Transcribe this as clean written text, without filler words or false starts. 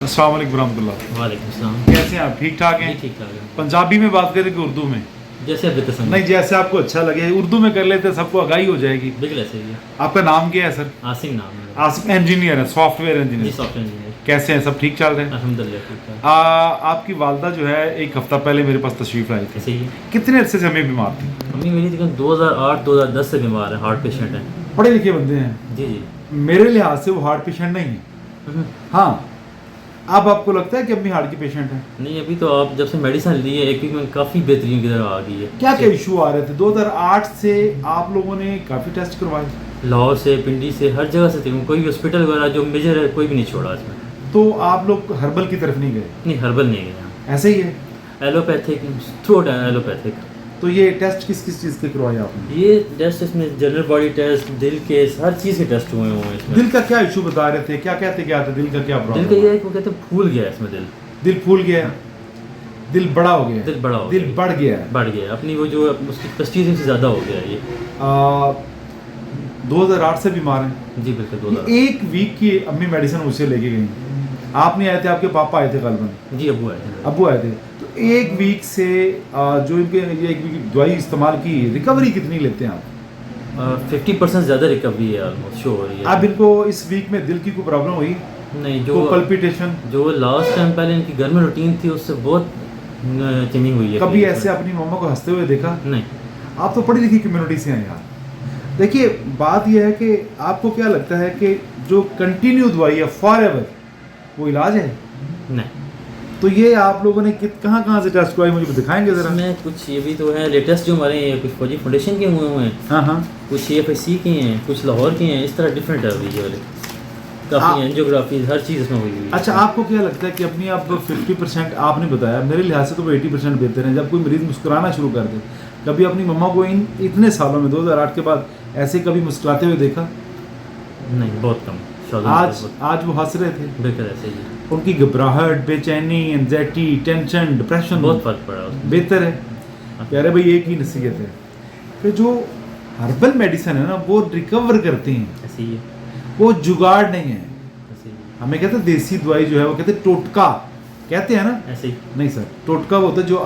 अस्सलाम वालेकुम रहमतुल्लाह। वालेकुम अस्सलाम। कैसे हैं आप? ठीक ठाक हैं? ठीक ठाक है। पंजाबी में बात करें कि उर्दू में? जैसे अभी पसंद नहीं, जैसे आपको अच्छा लगे। उर्दू में कर लेते, सबको आगाही हो जाएगी। बिल्कुल ऐसे ही है। आपका नाम क्या है सर? आसिम नाम है मेरा। आसिफ इंजीनियर है, सॉफ्टवेयर जी, इंजीनियर। Software engineer. कैसे हैं? सब ठीक चल रहे हैं? अल्हम्दुलिल्लाह ठीक ठाक। आपकी वालदा जो है एक हफ्ता पहले मेरे पास तशरीफ लाई थी। ऐसे ही है। कितने अरसे से हमें बीमार थी? मम्मी मेरी तकरीबन 2008-2010 से बीमार है, हार्ट पेशेंट है। पढ़े लिखे बंदे हैं। जी जी। मेरे लिहाज से वो हार्ट पेशेंट नहीं है। हाँ, अब आपको लगता है कि अम्मी हार्ट की पेशेंट है? नहीं, अभी तो आप जब से मेडिसिन ली है एक वीक में काफ़ी बेहतरीन की तरफ आ गई है। क्या क्या इशू आ रहे थे? 2008 से आप लोगों ने काफ़ी टेस्ट करवाए, लाहौर से, पिंडी से, हर जगह से तकरीबन कोई भी हॉस्पिटल वगैरह जो मेजर है कोई भी नहीं छोड़ा इसमें। तो आप लोग हर्बल की तरफ नहीं गए? नहीं, हर्बल नहीं गया। ऐसे ही है? Allopathic through allopathic. तो ये टेस्ट किस किस चीज़ के करवाए आपने? ये टेस्ट इसमें जनरल बॉडी टेस्ट, दिल के, हर चीज़ के टेस्ट हुए हैं इसमें। दिल का क्या इशू बता रहे थे? क्या कहते क्या था? दिल का क्या दिल प्रॉब्लम? का ये है कि वो कहते हैं फूल गया है इसमें दिल। दिल फूल गया है, दिल बड़ा हो गया है, दिल बड़ा हो दिल गया, बढ़ गया है। बढ़ गया अपनी वो जो उसकी कैपेसिटी से ज़्यादा हो गया है ये। 2008 से बीमार हैं? जी बिल्कुल। 2000 एक वीक की अम्मी मेडिसिन मुझसे लेके गई। आप नहीं आए थे, आपके पापा आए थे गलबन? जी, अबू आए थे। अबू आए थे। तो एक वीक से जो इनके ये एक वीक की दवाई इस्तेमाल की, रिकवरी कितनी लेते हैं आप? 50% ज़्यादा रिकवरी है ऑलमोस्ट शो हो रही है। अब इनको इस वीक में दिल की कोई प्रॉब्लम हुई? नहीं, जो पल्पिटेशन? जो लास्ट टाइम पहले इनकी घर में रूटीन थी उससे बहुत चेंजिंग हुई है। कभी ऐसे अपनी मम्मा को हंसते हुए देखा? नहीं। आप तो पढ़ी लिखी कम्युनिटी से हैं यार। देखिए, बात यह है कि आपको क्या लगता है कि जो कंटिन्यू दवाई है फॉर एवर, वो इलाज है? नहीं। तो ये आप लोगों ने कहाँ कहाँ से टेस्ट करवाई, मुझे दिखाएंगे ज़रा? इसमें कुछ ये भी तो है लेटेस्ट जो हमारे हैं, कुछ फौजी फाउंडेशन के हुए हैं। हाँ हाँ। कुछ EFIC के हैं, कुछ लाहौर के हैं, इस तरह डिफरेंट है अभी ये वाले। काफ़ी एंजियोग्राफी हर चीज़ इसमें हुई हुई है। अच्छा, आपको क्या लगता है कि अपनी आप 50% आपने बताया, मेरे लिहाज से तो वो 80% बेहतर है। जब कोई मरीज़ मुस्कुराना शुरू कर दे, कभी अपनी मम्मा को इन इतने सालों में 2008 के बाद ऐसे कभी मुस्कुराते हुए देखा? नहीं, बहुत कम। आज वो हंस रहे थे। बिल्कुल ऐसे ही। उनकी घबराहट, बेचैनी, एंजाइटी, टेंशन, डिप्रेशन बहुत फर्क पड़ा उसमें। बेहतर है। प्यारे भाई, एक ही नसीहत है कि जो हर्बल मेडिसिन है ना, वो रिकवर करती हैं, ऐसे ही है। वो जुगाड़ नहीं है। ऐसे ही। हमें कहते हैं देसी दवाई जो है, वो कहते हैं टोटका कहते हैं ना? ऐसे ही। नहीं सर, टोटका वो होता है जो